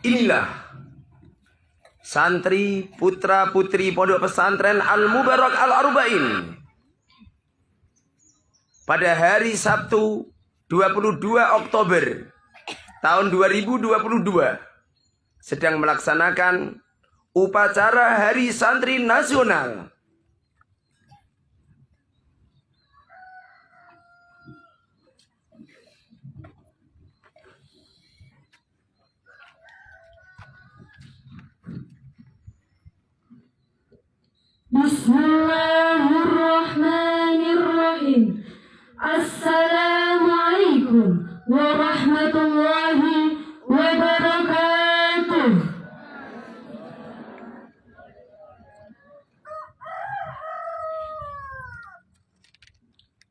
Inilah santri putra putri Pondok Pesantren Al-Mubarak Al-Arba'in pada hari Sabtu 22 Oktober tahun 2022 sedang melaksanakan upacara Hari Santri Nasional. Bismillahirrahmanirrahim. Assalamualaikum warahmatullahi wabarakatuh.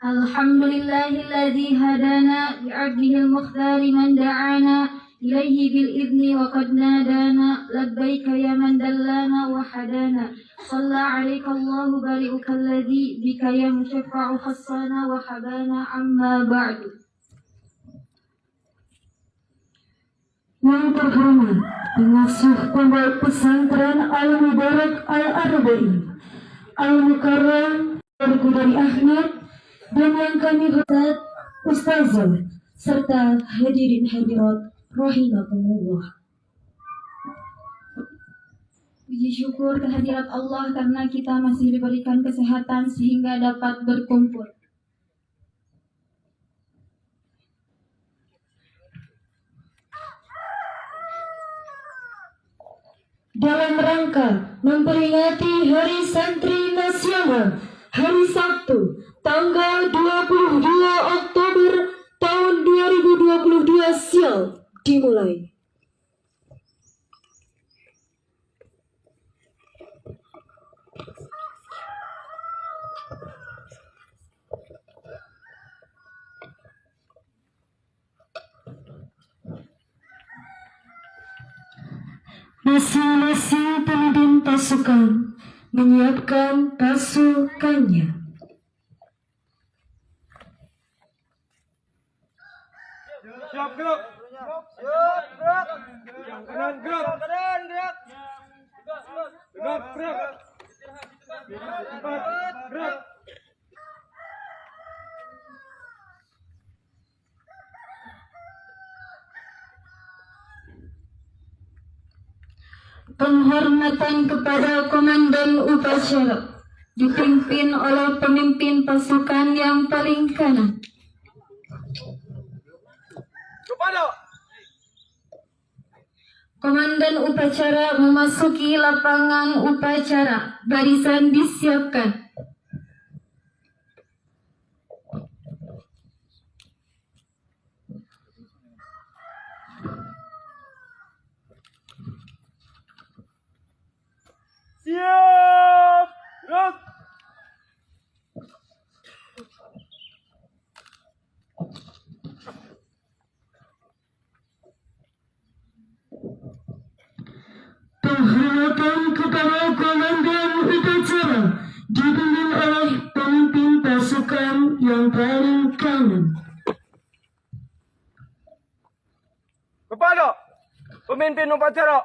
Alhamdulillahilladzi hadana bi'abdihil mukhtari man da'ana ilaihi bil idni wa qad nadana labbaika ya man dallana wa hadana shalla alaika Allahu bari'uka alladzi bika ya musyaffa'u khassana wa habana amma ba'du. Yang terhormat pengasuh Pondok Pesantren Al-Mubarak Al-Arba'in Al-Mukarram dari Ahmad dan yang kami hormat Ustazah serta hadirin hadirat rahimakumullah. Puji syukur kehadirat Allah karena kita masih diberikan kesehatan sehingga dapat berkumpul. Dalam rangka memperingati Hari Santri Nasional hari Sabtu tanggal 22 Oktober tahun 2022 siang dimulai. Masing-masing pemimpin pasukan menyiapkan pasukannya. Siap gerak. Siap gerak. Yang kanan gerak. Kanan gerak. Gerak gerak. Empat gerak. Penghormatan kepada komandan upacara dipimpin oleh pemimpin pasukan yang paling kanan. Kepada Komandan upacara memasuki lapangan upacara. Barisan disiapkan. siap gerak. Penghormatan kepada komandan upacara dipimpin oleh pemimpin pasukan yang paling kanan. Kepada pemimpin upacara.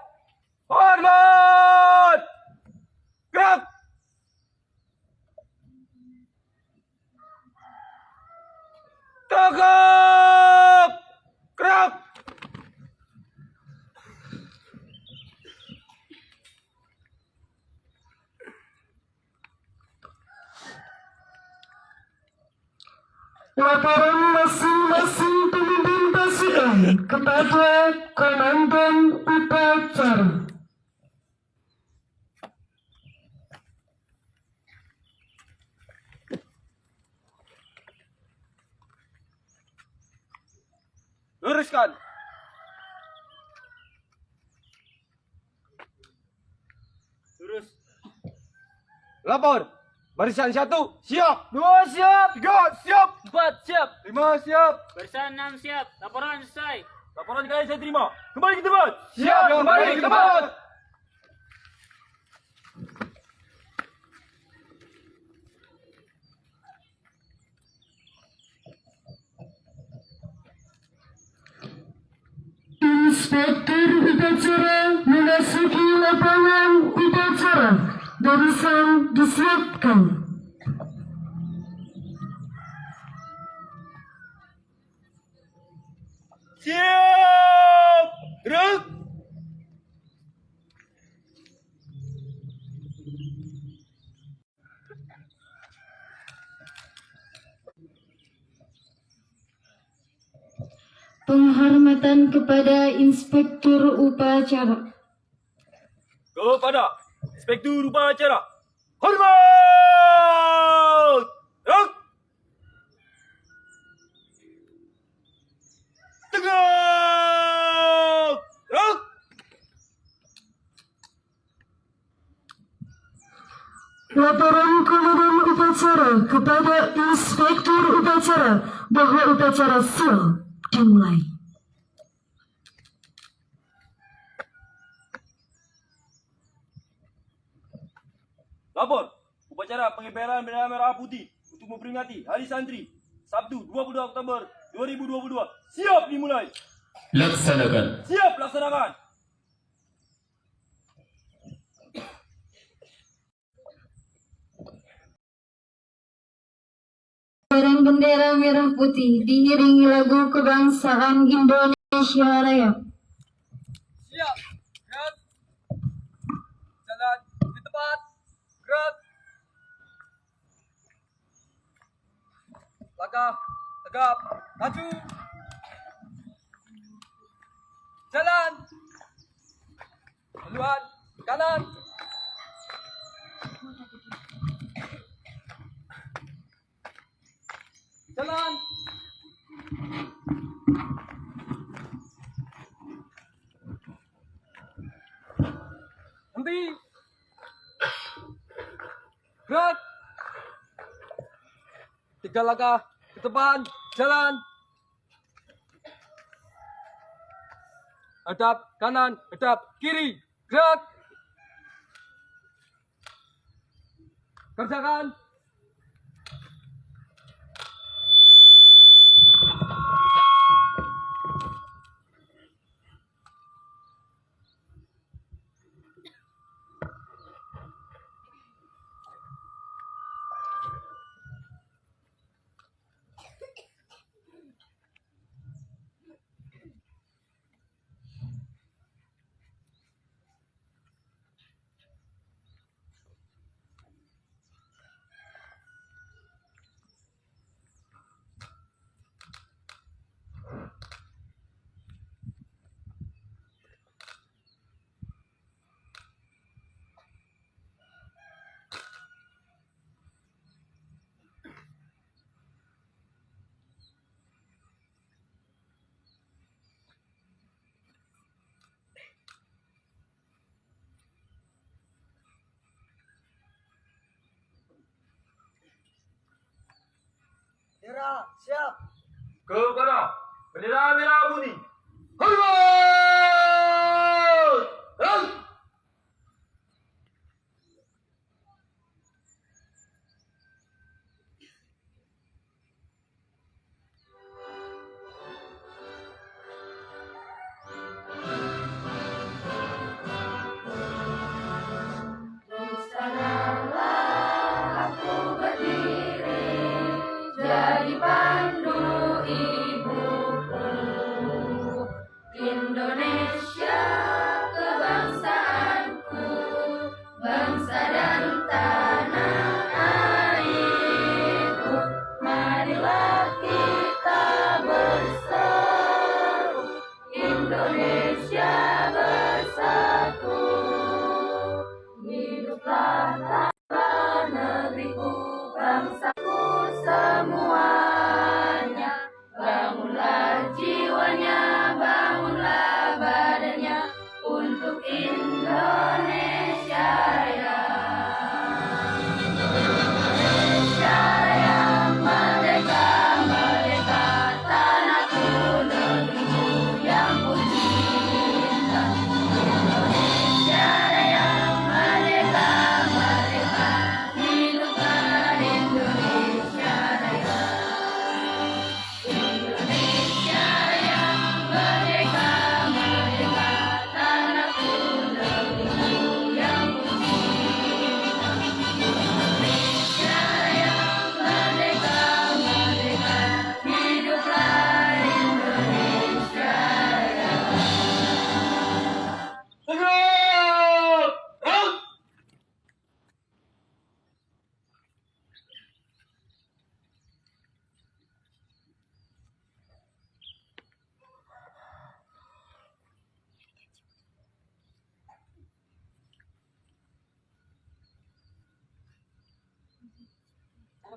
Hormat. Gerak. Tegap. Gerak. Laporan masing-masing pemimpin pasukan kepada komandan upacara. Luruskan. Lurus. Lapor. Barisan 1 siap. 2 siap. 3 siap. 4 siap. 5 siap. Barisan 6 siap. Laporan selesai. Laporan kalian saya terima. Kembali ke tempat. Siap. Kembali ke tempat. Inspektur upacara memasuki lapangan upacara. Barisan disiapkan. Siap! Gerak! Penghormatan kepada Inspektur Upacara. Kepada Inspektur Upacara. Hormat! Gerak! Tegak! Gerak! Laporan komandan upacara kepada Inspektur Upacara bahwa upacara siap dimulai. Lapor, upacara pengibaran bendera merah putih untuk memperingati Hari Santri Sabtu 22 Oktober 2022 siap dimulai. Laksanakan. Siap laksanakan. Kibaran bendera merah putih diiringi lagu kebangsaan Indonesia Raya. Siap. Gerak. Jalan di tempat. Gerak. Langkah tegap. Maju. Jalan. Haluan kanan. Jalan. Henti. Gerak. 3 langkah ke depan. Jalan. Hadap kanan, hadap kiri. Gerak. Kerjakan. Bendera siap. Kepada bendera merah putih. Hormat! Gerak! Jadi pandu ibuku, Indonesia kebangsaanku, bangsa dan tanah airku. Marilah kita bersatu, Indonesia bersatu. Hiduplah tanah negeriku, bangsaku semuanya. Bangunlah jiwanya, bangunlah badannya untuk Indonesia Raya. Indonesia Raya, merdeka, merdeka, tanahku negeriku yang putih.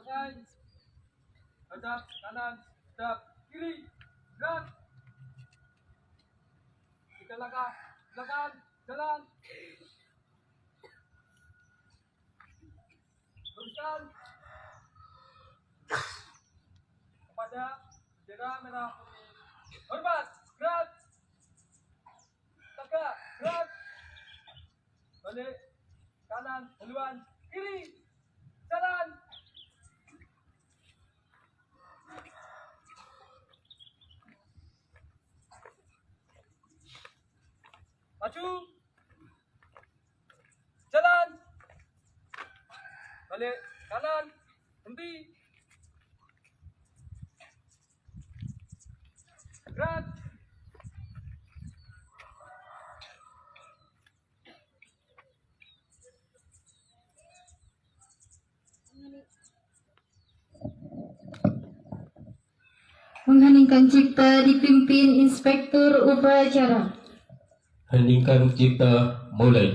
Selesai. Hadap kanan, hadap kiri, gerak. 3 langkah, belakang, jalan. Teruskan. Kepada bendera merah putih. Hormat, gerak. Tegak, gerak. Balik, kanan, duluan, kiri, jalan. Maju. Jalan. Balik kanan. Henti. Gerak. Mengheningkan cipta dipimpin Inspektur Upacara. Heningkan cipta mulai.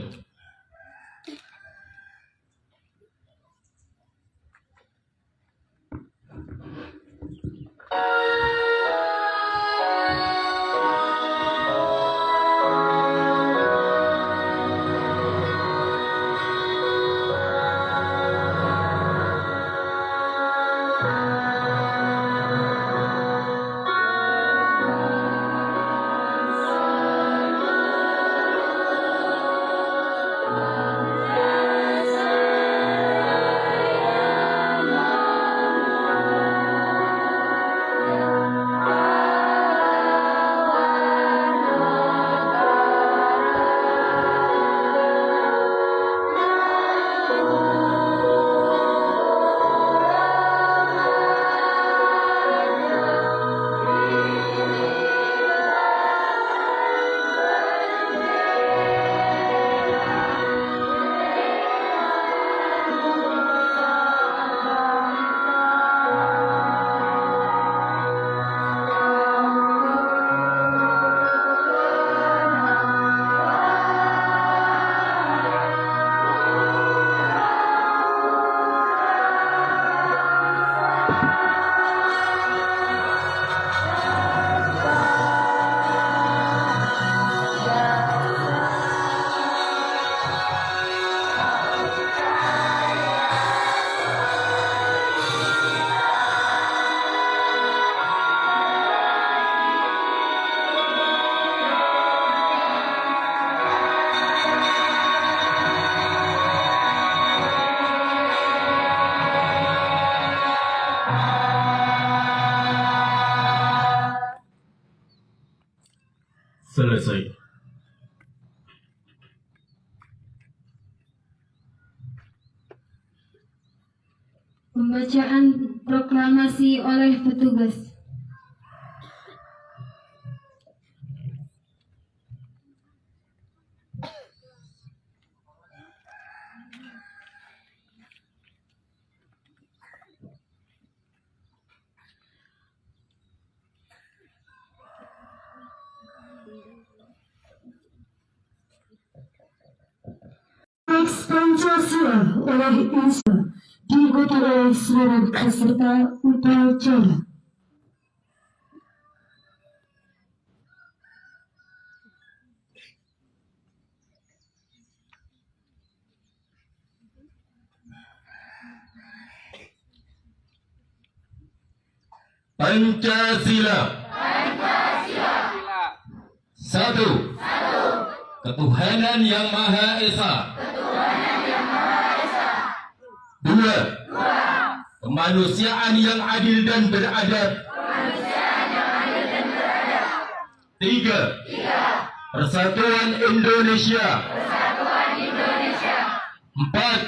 Selesai. Pembacaan proklamasi oleh petugas. Teks Pancasila oleh Insa diikuti oleh seluruh peserta upacara. Pancasila. Satu. Ketuhanan yang Maha Esa. Dua. Kemanusiaan yang adil dan beradab. Tiga. Persatuan Indonesia. Empat.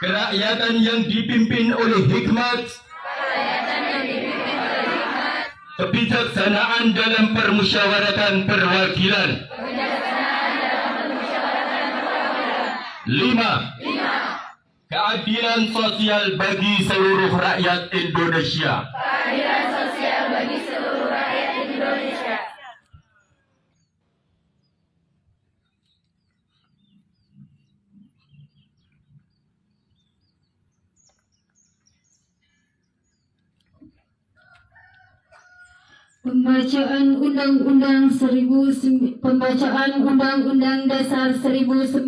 Kerakyatan yang dipimpin oleh hikmat, kebijaksanaan dalam permusyawaratan perwakilan. Lima. Keadilan sosial bagi seluruh rakyat Indonesia. Pembacaan Undang-Undang Dasar 1945.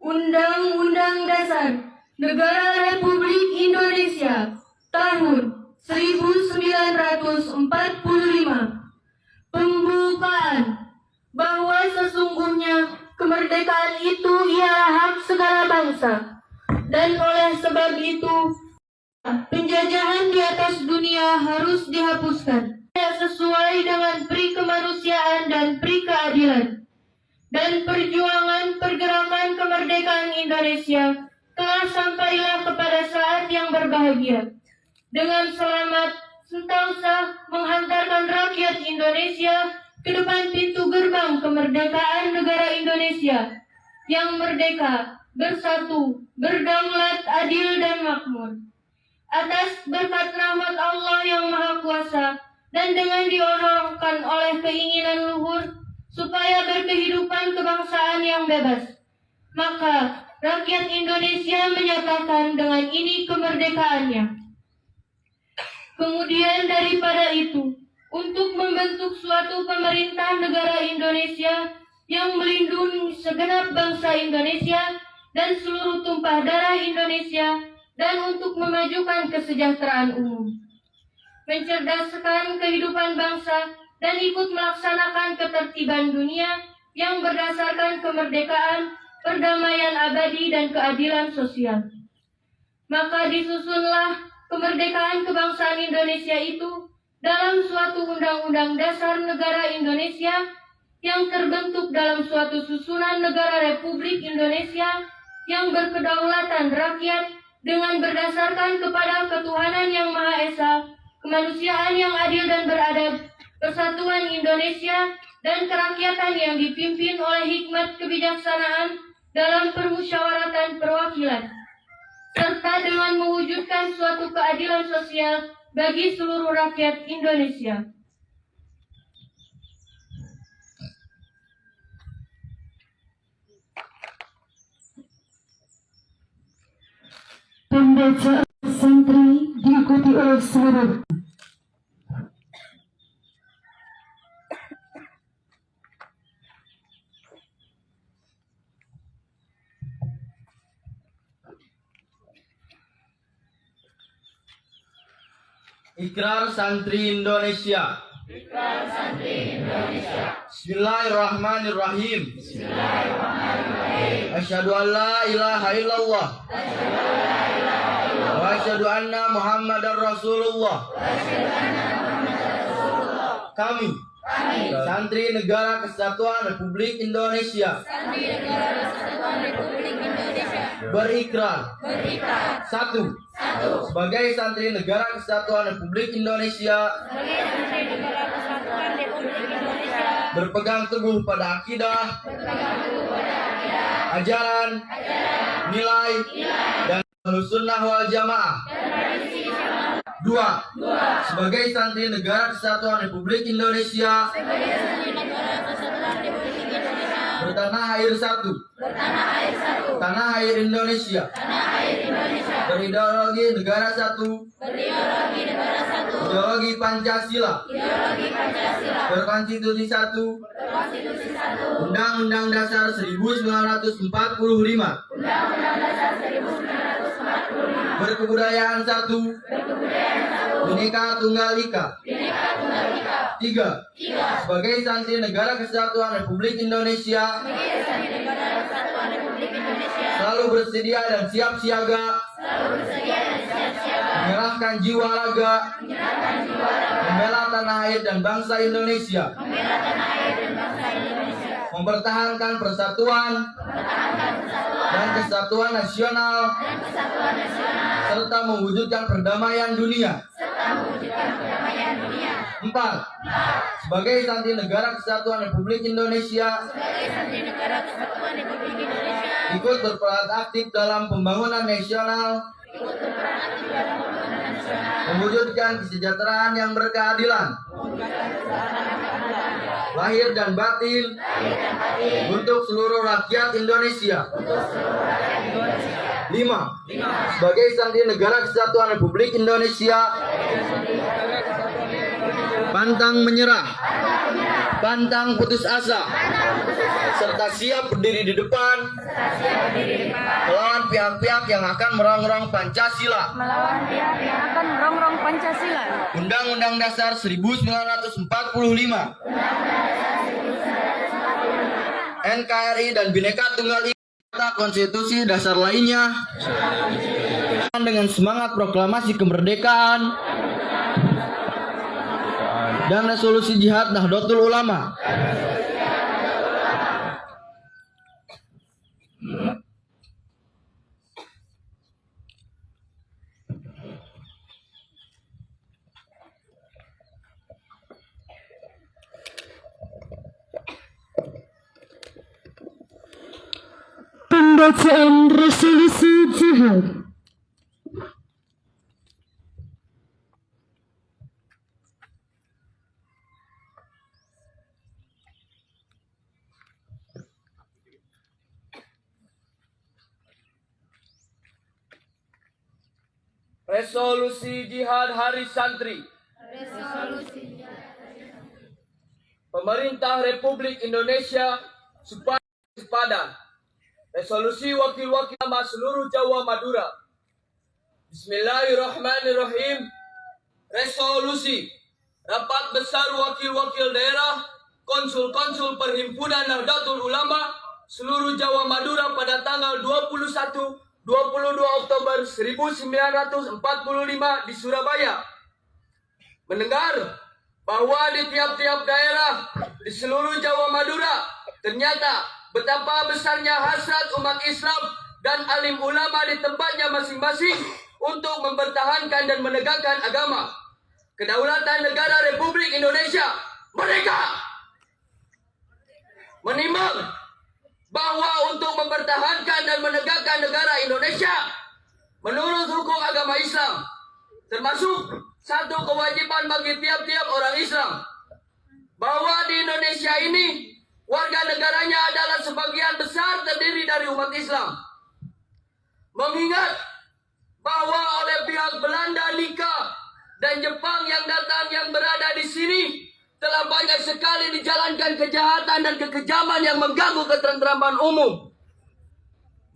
Undang-Undang Dasar Negara Republik Indonesia tahun 1945. Pembukaan bahwa sesungguhnya kemerdekaan itu ialah hak segala bangsa, dan oleh sebab itu penjajahan di atas dunia harus dihapuskan sesuai dengan pri kemanusiaan dan pri keadilan. Dan perjuangan pergerakan kemerdekaan Indonesia telah sampailah kepada saat yang berbahagia. Dengan selamat, sentosa menghantarkan rakyat Indonesia ke depan pintu gerbang kemerdekaan negara Indonesia yang merdeka, bersatu, berdaulat, adil, dan makmur. Atas berkat rahmat Allah yang Maha Kuasa dan dengan didorongkan oleh keinginan luhur supaya berkehidupan kebangsaan yang bebas, maka rakyat Indonesia menyatakan dengan ini kemerdekaannya. Kemudian daripada itu, untuk membentuk suatu pemerintah negara Indonesia yang melindungi segenap bangsa Indonesia dan seluruh tumpah darah Indonesia, dan untuk memajukan kesejahteraan umum, mencerdaskan kehidupan bangsa, dan ikut melaksanakan ketertiban dunia yang berdasarkan kemerdekaan, perdamaian abadi, dan keadilan sosial. Maka disusunlah kemerdekaan kebangsaan Indonesia itu dalam suatu undang-undang dasar negara Indonesia yang terbentuk dalam suatu susunan negara Republik Indonesia yang berkedaulatan rakyat dengan berdasarkan kepada ketuhanan yang Maha Esa, kemanusiaan yang adil dan beradab, persatuan Indonesia, dan kerakyatan yang dipimpin oleh hikmat kebijaksanaan dalam permusyawaratan perwakilan, serta dengan mewujudkan suatu keadilan sosial bagi seluruh rakyat Indonesia. Pembacaan santri diikuti oleh seluruh Ikrar Santri Indonesia. Bismillahirrahmanirrahim. Asyhadu an la ilaha illallah. Wa asyhadu anna Muhammadar Rasulullah. Kami, Santri Negara Kesatuan Republik Indonesia, berikrar. Satu, sebagai Santri Negara Kesatuan Republik Indonesia, berpegang teguh pada akidah, ajaran, nilai, dan Ahlussunnah wal Jamaah. Dua, sebagai Santri Negara Kesatuan Republik Indonesia, bertanah air satu, tanah air Indonesia, berideologi negara satu, ideologi Pancasila, berkonstitusi satu, Undang-Undang Dasar 1945, berkebudayaan satu, Bhinneka Tunggal Ika. Tiga, sebagai Santri Negara Kesatuan Republik Indonesia, selalu bersedia dan siap siaga, menyerahkan jiwa raga, membela tanah air dan bangsa Indonesia, mempertahankan persatuan dan kesatuan nasional, serta mewujudkan perdamaian dunia. Empat, sebagai Santri Negara Kesatuan Republik Indonesia, ikut berperan aktif dalam pembangunan nasional mewujudkan kesejahteraan yang berkeadilan, lahir dan batin untuk seluruh rakyat Indonesia. 5. Sebagai santri negara kesatuan Republik Indonesia, pantang menyerah, pantang putus asa, serta siap berdiri di depan melawan pihak-pihak yang akan merongrong Pancasila. Undang-Undang Dasar 1945, NKRI dan Bhinneka Tunggal Ika, konstitusi dasar lainnya, dengan semangat proklamasi kemerdekaan dan resolusi jihad Nahdlatul Ulama. Pembacaan resolusi jihad. Resolusi Jihad Hari Santri. Pemerintah Republik Indonesia supaya sepadan. Resolusi wakil-wakil ulama seluruh Jawa Madura. Bismillahirrahmanirrahim. Resolusi Rapat Besar Wakil-wakil Daerah Konsul-Konsul Perhimpunan Nahdlatul Ulama seluruh Jawa Madura pada tanggal 22 Oktober 1945 di Surabaya mendengar bahwa di tiap-tiap daerah di seluruh Jawa Madura ternyata betapa besarnya hasrat umat Islam dan alim ulama di tempatnya masing-masing untuk mempertahankan dan menegakkan agama, kedaulatan negara Republik Indonesia. Mereka menimbang bahwa untuk mempertahankan dan menegakkan negara Indonesia menurut hukum agama Islam, termasuk satu kewajiban bagi tiap-tiap orang Islam, bahwa di Indonesia ini warga negaranya adalah sebagian besar terdiri dari umat Islam. Mengingat bahwa oleh pihak Belanda, Nika, dan Jepang yang datang yang berada di sini telah banyak sekali dijalankan kejahatan dan kekejaman yang mengganggu ketentraman umum.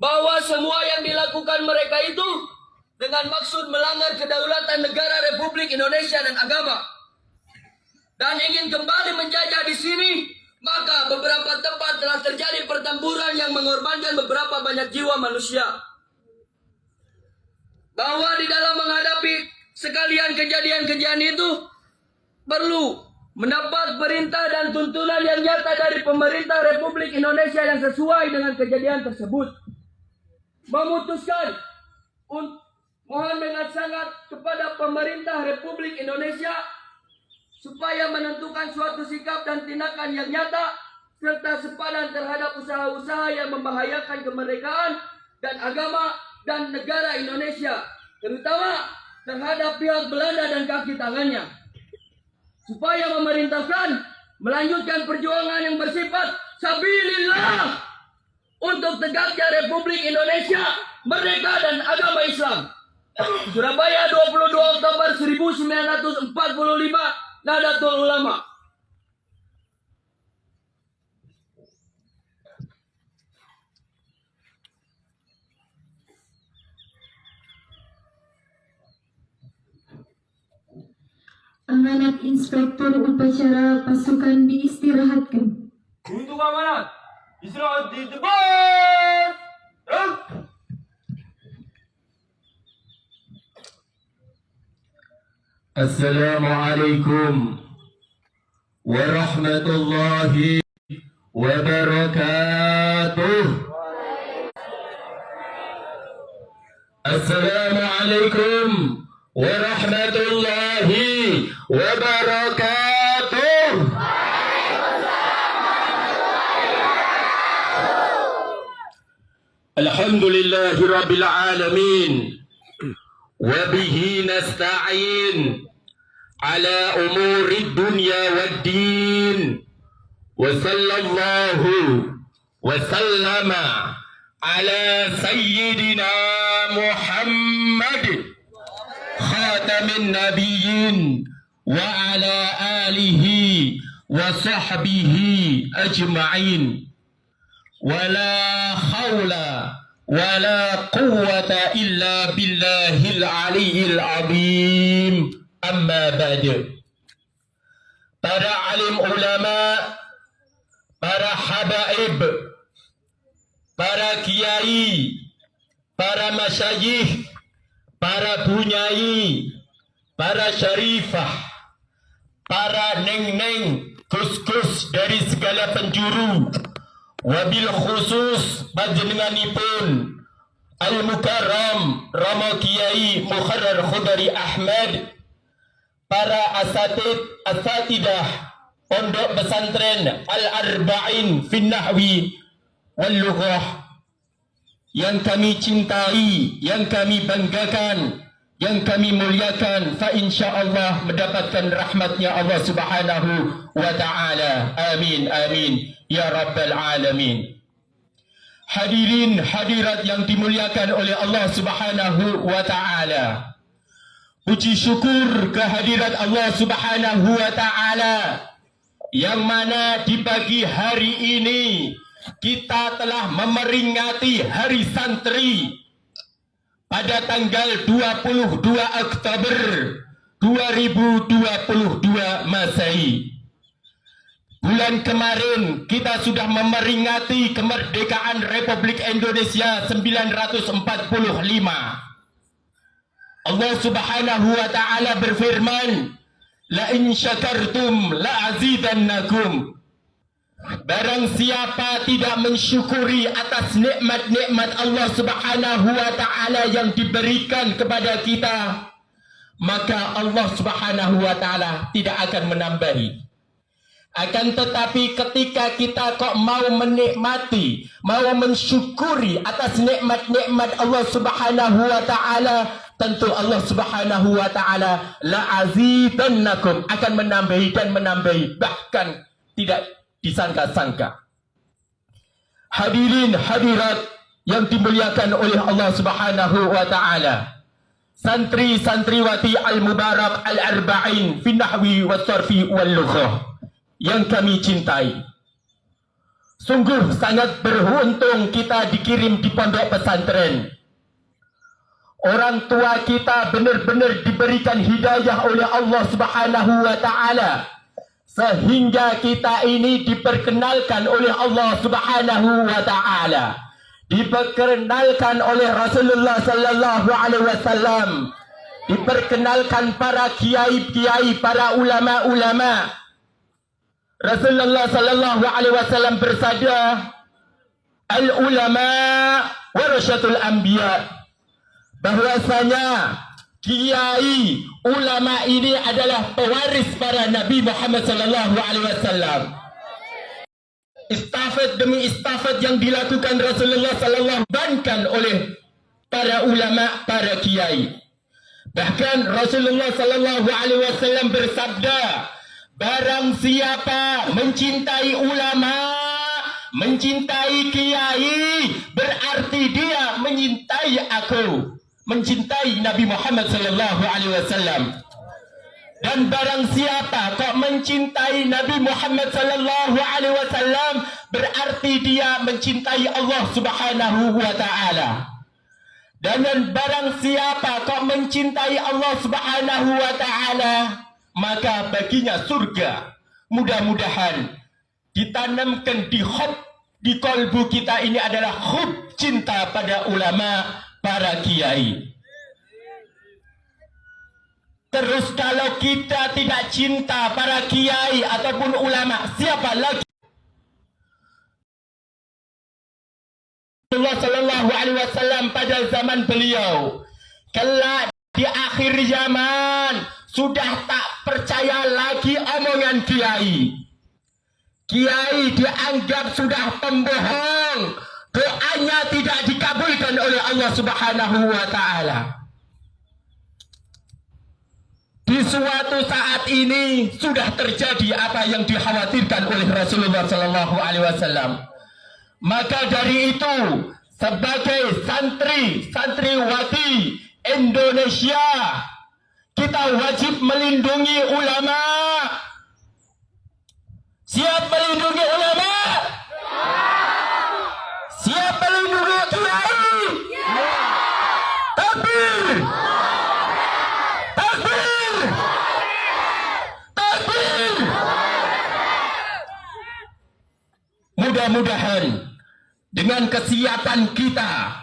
Bahwa semua yang dilakukan mereka itu dengan maksud melanggar kedaulatan negara Republik Indonesia dan agama, dan ingin kembali menjajah di sini, maka beberapa tempat telah terjadi pertempuran yang mengorbankan beberapa banyak jiwa manusia. Bahwa di dalam menghadapi sekalian kejadian-kejadian itu perlu mendapat perintah dan tuntunan yang nyata dari pemerintah Republik Indonesia yang sesuai dengan kejadian tersebut. Memutuskan mohon dengan sangat kepada pemerintah Republik Indonesia supaya menentukan suatu sikap dan tindakan yang nyata serta sepadan terhadap usaha-usaha yang membahayakan kemerdekaan dan agama dan negara Indonesia, terutama terhadap pihak Belanda dan kaki tangannya, supaya memerintahkan melanjutkan perjuangan yang bersifat sabilillah untuk tegaknya Republik Indonesia merdeka dan agama Islam. Surabaya 22 Oktober 1945, Nahdlatul Ulama. Amanat Inspektur Upacara Pasukan diistirahatkan. Untuk amanat, istirahat di depan. Assalamualaikum warahmatullahi wabarakatuh. Assalamualaikum warahmatullahi wabarakatuh. Alhamdulillahi rabbil alamin. وبه نستعين على أمور الدنيا والدين وصلى الله وسلم على سيدنا محمد خاتم النبيين وعلى آله وصحبه أجمعين ولا حول ولا قوة إلا بالله العلي العظيم أما بعد. Para alim ulama, para habaib, para kiai, para masyayikh, para bunyai, para syarifah, para neng-neng, kus-kus dari segala penjuru, wabil khusus panjenenganipun Al-Mukarram Rama Kiai Mukharrar Khudari Ahmad, para asatidah Pondok Pesantren Al-Arba'in fin Nahwi wal Lughah yang kami cintai, yang kami banggakan, yang kami muliakan, fa insyaallah mendapatkan rahmatnya Allah Subhanahu wa taala. Amin amin ya rabbal alamin. Hadirin hadirat yang dimuliakan oleh Allah Subhanahu wa taala. Puji syukur kehadirat Allah Subhanahu wa taala yang mana di pagi hari ini kita telah memeringati Hari Santri pada tanggal 22 Oktober 2022 Masehi. Bulan kemarin kita sudah memeringati kemerdekaan Republik Indonesia 945. Allah Subhanahu wa taala berfirman, la in syakartum la azidannakum. Barang siapa tidak mensyukuri atas nikmat-nikmat Allah Subhanahu wa taala yang diberikan kepada kita, maka Allah Subhanahu wa taala tidak akan menambahi. Akan tetapi ketika kita kok mau menikmati, mau mensyukuri atas nikmat-nikmat Allah Subhanahu wa taala, tentu Allah Subhanahu wa taala la azidannakum, akan menambahi dan menambahi, bahkan tidak disangka-sangka. Hadirin hadirat yang dimuliakan oleh Allah Subhanahu wa taala, santri-santriwati Al-Mubarak Al-Arba'in fi Nahwi was Sarfi wal Lughah yang kami cintai. Sungguh sangat beruntung kita dikirim di pondok pesantren. Orang tua kita benar-benar diberikan hidayah oleh Allah Subhanahu wa taala sehingga kita ini diperkenalkan oleh Allah Subhanahu wa taala, diperkenalkan oleh Rasulullah sallallahu alaihi wasallam, diperkenalkan para kiai-kiai, para ulama-ulama. Rasulullah sallallahu alaihi wasallam bersabda, al-ulama warasatul anbiya, bahwasanya kiai ulama ini adalah pewaris para Nabi Muhammad sallallahu alaihi wasallam. Istafad demi istafad yang dilakukan Rasulullah sallallahu bankan oleh para ulama, para kiai. Bahkan Rasulullah sallallahu alaihi wasallam bersabda, barang siapa mencintai ulama, mencintai kiai, berarti dia mencintai aku, mencintai Nabi Muhammad sallallahu alaihi wasallam. Dan barang siapa kok mencintai Nabi Muhammad sallallahu alaihi wasallam, berarti dia mencintai Allah Subhanahu wa taala. Dan barang siapa kok mencintai Allah Subhanahu wa taala, maka baginya surga. Mudah-mudahan ditanamkan di hub, di kalbu kita ini adalah hub cinta pada ulama, para kiai. Terus kalau kita tidak cinta para kiai ataupun ulama, siapa lagi? Rasulullah sallallahu alaihi wasallam pada zaman beliau, kelak di akhir zaman sudah tak percaya lagi omongan kiai. Kiai dianggap sudah pembohong, doanya tidak dikabulkan oleh Allah Subhanahu wa taala. di suatu saat ini sudah terjadi apa yang dikhawatirkan oleh Rasulullah Sallallahu Alaihi Wasallam. Maka dari itu, sebagai santriwati Indonesia, kita wajib melindungi ulama. Siap melindungi ulama? Siap melindungi kiai? Takbir! Takbir! Takbir! Mudah-mudahan dengan kesiapan kita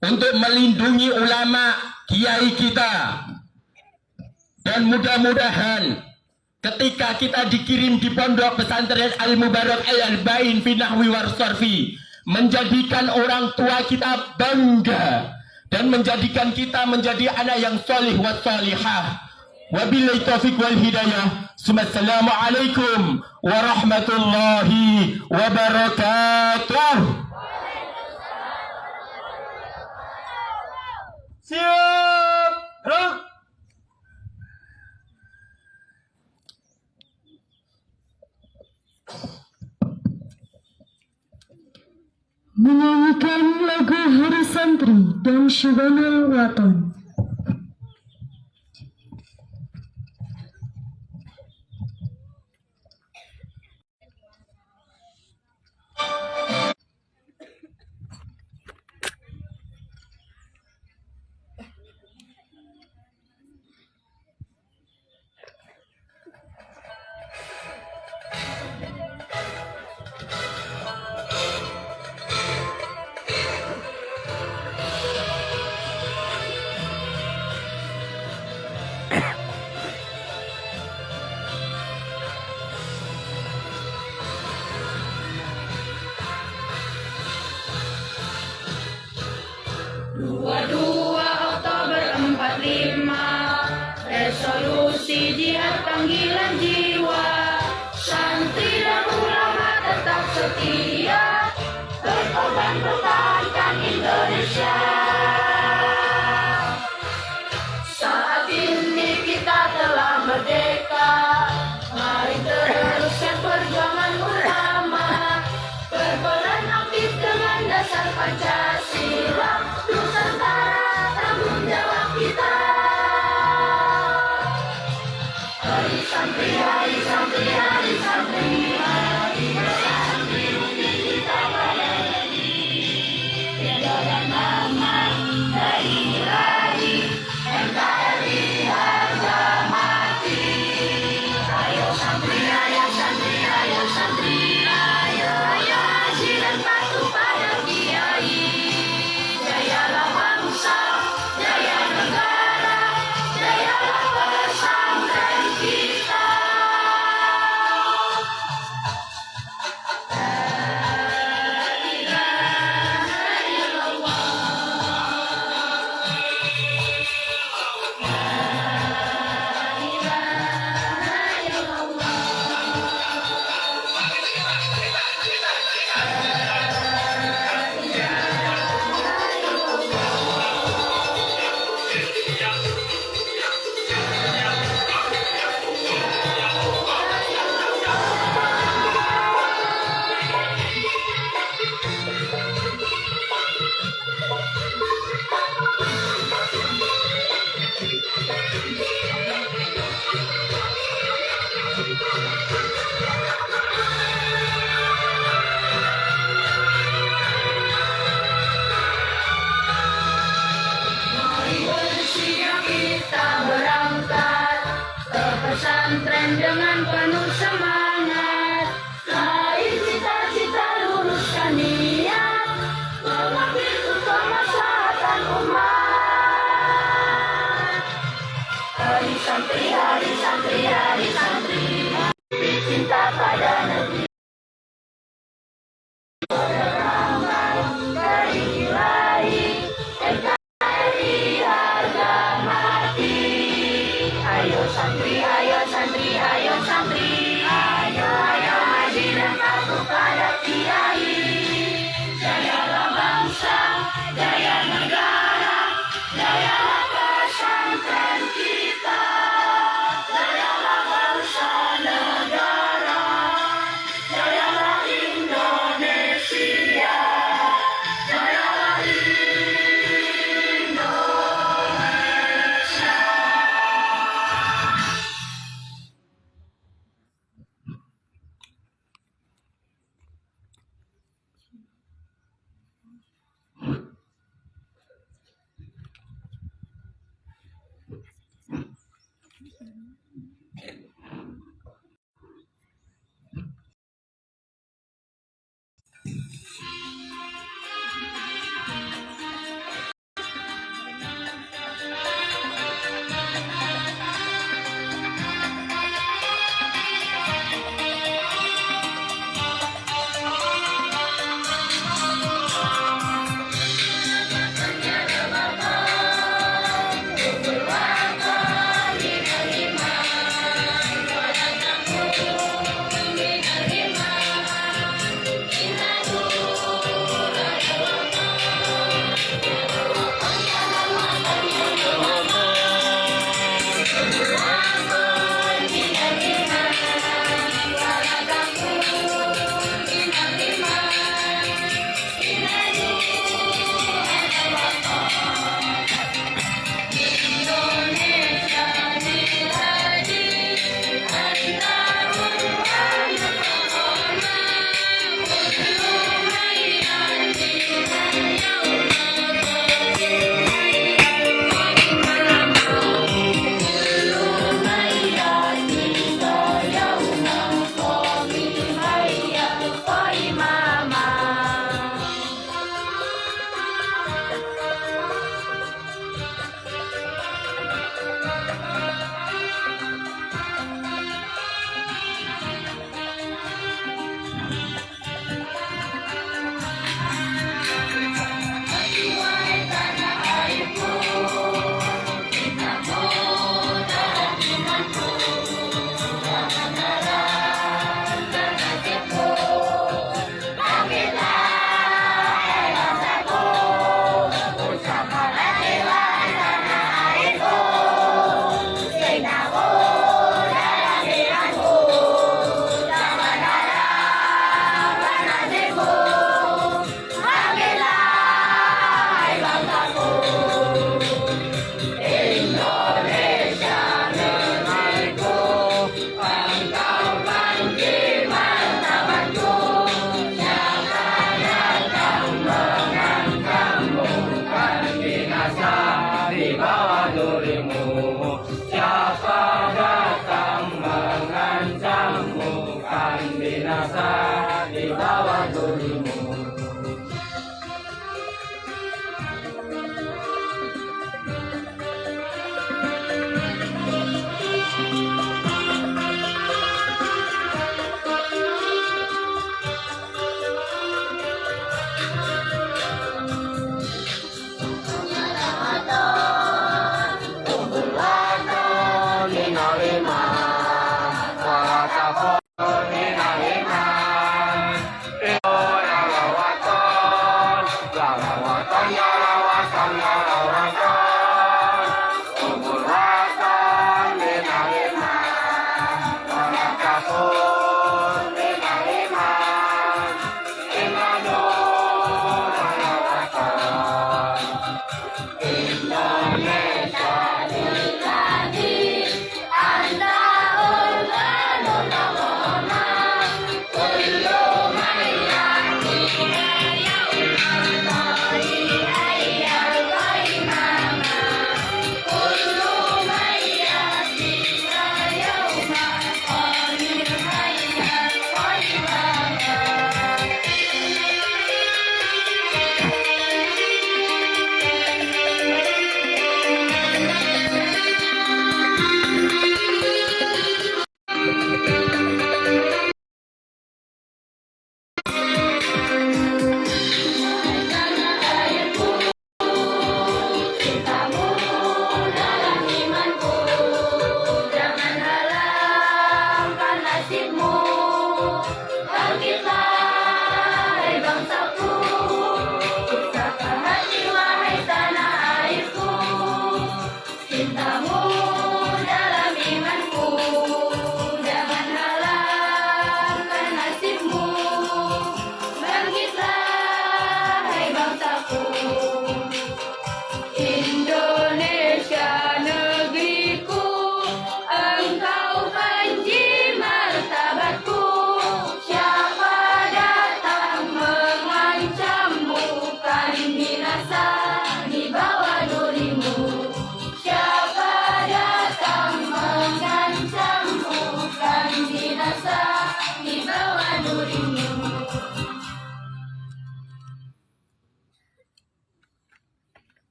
untuk melindungi ulama kiai kita, dan mudah-mudahan ketika kita dikirim di pondok pesantren Al-Mubarak Al-Arba'in fi Nahwi war Sarfi, menjadikan orang tua kita bangga dan menjadikan kita menjadi anak yang solih wa solihah. Wabillahi taufiq wal hidayah. Assalamualaikum warahmatullahi wabarakatuh. Siap! Gerak! Menyanyikan lagu Hari Santri dan Syubanal Waton. Resolusi jihad panggilan jiwa, santri dan ulama tetap setia, berkorban pertahankan Indonesia. Saat ini kita telah merdeka, mari teruskan perjuangan ulama, berperan aktif dengan dasar Pancasila, Nusantara tanggung jawab kita. Hari santri, hari santri, hari santri, hari santri, bukti kita pada negeri. Tiada nama dari nilai NKRI harga mati. Ayo santri, ayo santri, ayo santri, ayo haji dan patuh pada kiai. Jayalah bangsa, jaya negara, jayalah pesantren kita. Bersiap kita berangkat ke pesantren dengan penuh semangat. Raih cita-cita, luruskan niat, mengabdi untuk kemaslahatan umat. Hari santri, hari santri, hari santri, cinta pada negeri. Dari nilai NKRI harga mati. Ayo santri, ayo santri, ayo santri, ayo haji dan patuh pada kiai. Jayalah bangsa, jaya negara, jayalah pesantren kita.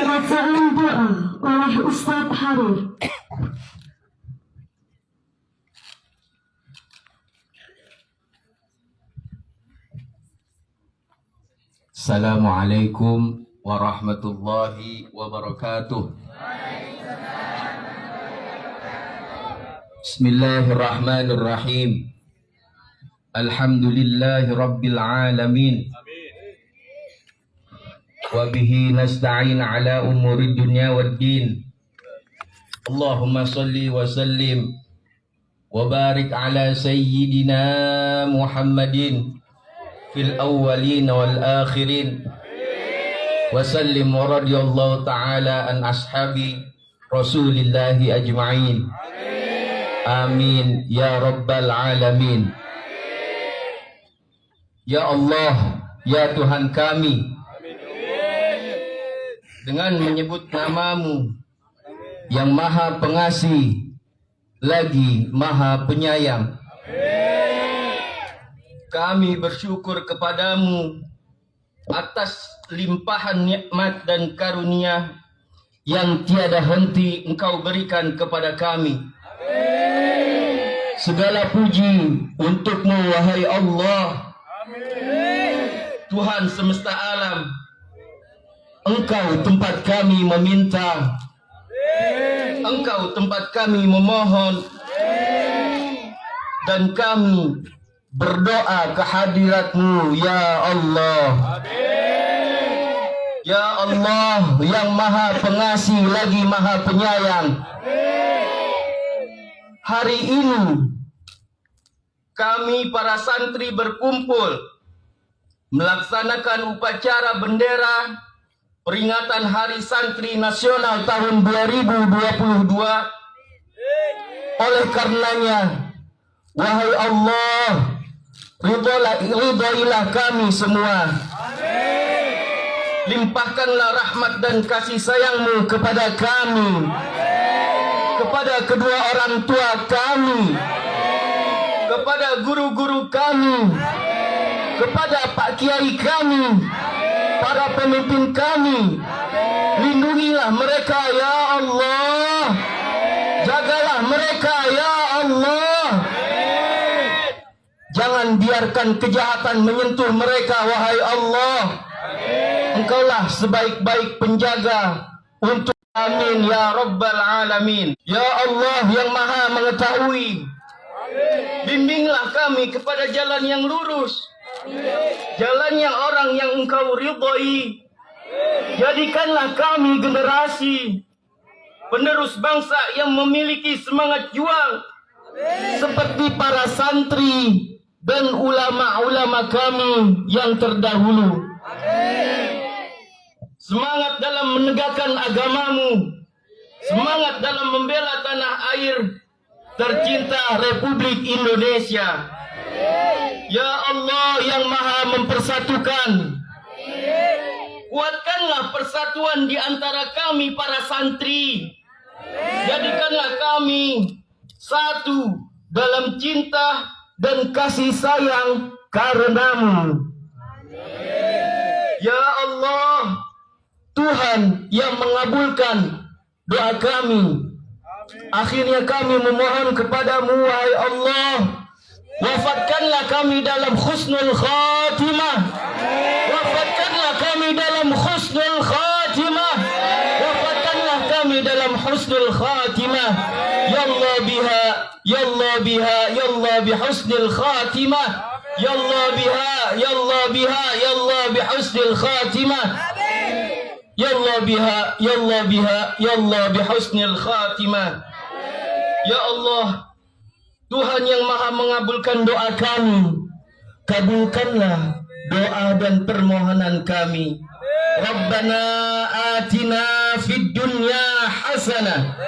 Bacaan doa oleh Ustadz Harir. Assalamualaikum warahmatullahi wabarakatuh. Bismillahirrahmanirrahim. Alhamdulillahi rabbil alamin. Wa bihi nasta'in ala umuri dunya waddin. Allahumma salli wa sallim wa barik ala sayyidina Muhammadin fil awwalin wal akhirin wa sallim wa radiyallahu ta'ala an ashabi rasulillahi ajma'in. Amin ya rabbal alamin. Ya Allah, ya Tuhan kami, dengan menyebut namamu yang maha pengasih lagi maha penyayang, kami bersyukur kepadamu atas limpahan nikmat dan karunia yang tiada henti engkau berikan kepada kami. Segala puji untukmu wahai Allah, Tuhan semesta alam. Engkau tempat kami meminta, Engkau tempat kami memohon, dan kami berdoa kehadirat-Mu ya Allah. Ya Allah yang maha pengasih lagi maha penyayang, hari ini kami para santri berkumpul melaksanakan upacara bendera peringatan Hari Santri Nasional tahun 2022. Oleh karenanya, wahai Allah, ridhoilah kami semua. Limpahkanlah rahmat dan kasih sayang-Mu kepada kami, kepada kedua orang tua kami, kepada guru-guru kami, kepada Pak Kiai kami, para pemimpin kami. Lindungilah mereka ya Allah, jagalah mereka ya Allah. Jangan biarkan kejahatan menyentuh mereka wahai Allah. Engkaulah sebaik-baik penjaga untuk amin ya rabbal alamin. Ya Allah yang maha mengetahui, bimbinglah kami kepada jalan yang lurus, jalannya orang yang Engkau ridhoi. Jadikanlah kami generasi penerus bangsa yang memiliki semangat juang seperti para santri dan ulama-ulama kami yang terdahulu. Semangat dalam menegakkan agama-Mu, semangat dalam membela tanah air tercinta Republik Indonesia. Ya Allah yang maha mempersatukan, kuatkanlah persatuan di antara kami para santri. Jadikanlah kami satu dalam cinta dan kasih sayang karena-Mu. Ya Allah, Tuhan yang mengabulkan doa kami. Akhirnya kami memohon kepadamu wahai Allah, wafatkanlah kami dalam husnul khatimah. Wafatkanlah kami dalam husnul khatimah. Wafatkanlah kami dalam husnul khatimah. Ya Allah biha, ya Allah biha, ya Allah bihusnul khatimah. Ya Allah biha, ya Allah biha, ya Allah bihusnul khatimah. Ya Allah biha, ya Allah biha, ya Allah bihusnul khatimah. Ya Allah, Tuhan yang maha mengabulkan doa kami, kabulkanlah doa dan permohonan kami. Rabbana atina fid dunya hasanah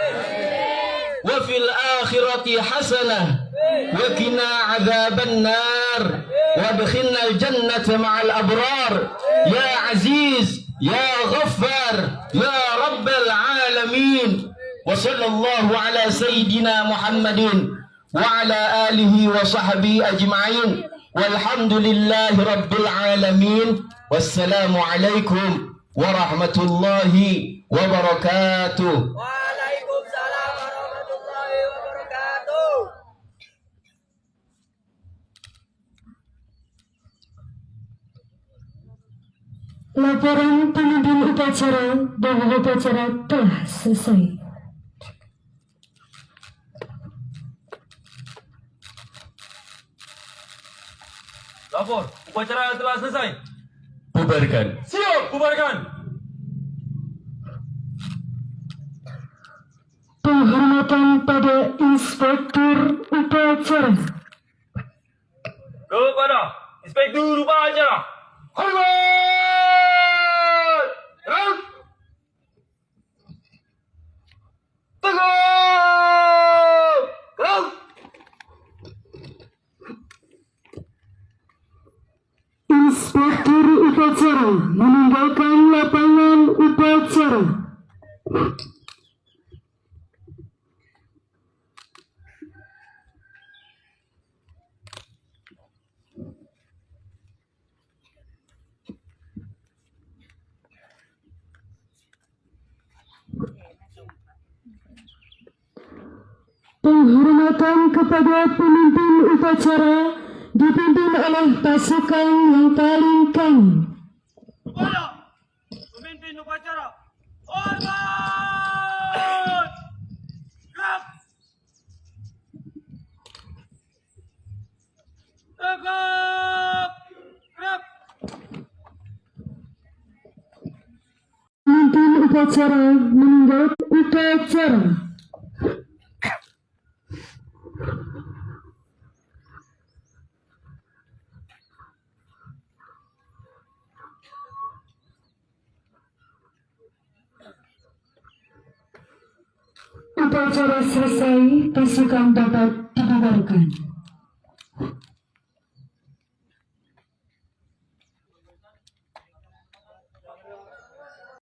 wa fil akhirati hasanah wa qina adzaban nar wa adkhilnal jannata ma'al abrar ya aziz ya ghaffar ya rabbal alamin. Wa sallallahu ala sayyidina Muhammadin wa ala alihi wa sahbihi ajma'in. Walhamdulillahi rabbil alamin. Wassalamu alaikum warahmatullahi wabarakatuh. Waalaikumsalam warahmatullahi wabarakatuh. Laporan pemimpin upacara bahwa upacara telah selesai. Lapor, upacara telah selesai. Bubarkan. Siap, bubarkan. Penghormatan pada Inspektur Upacara. Kepada Inspektur Upacara. Hormat! Gerak! Tegak! Gerak! Inspektur Upacara meninggalkan lapangan upacara. Penghormatan kepada pemimpin upacara dipimpin oleh pasukan yang paling kami. Kepada pemimpin upacara. Hormat! Gerak! Tegak! Gerak! Pemimpin upacara meninggal upacara. Upacara selesai, pasukan dapat dibubarkan.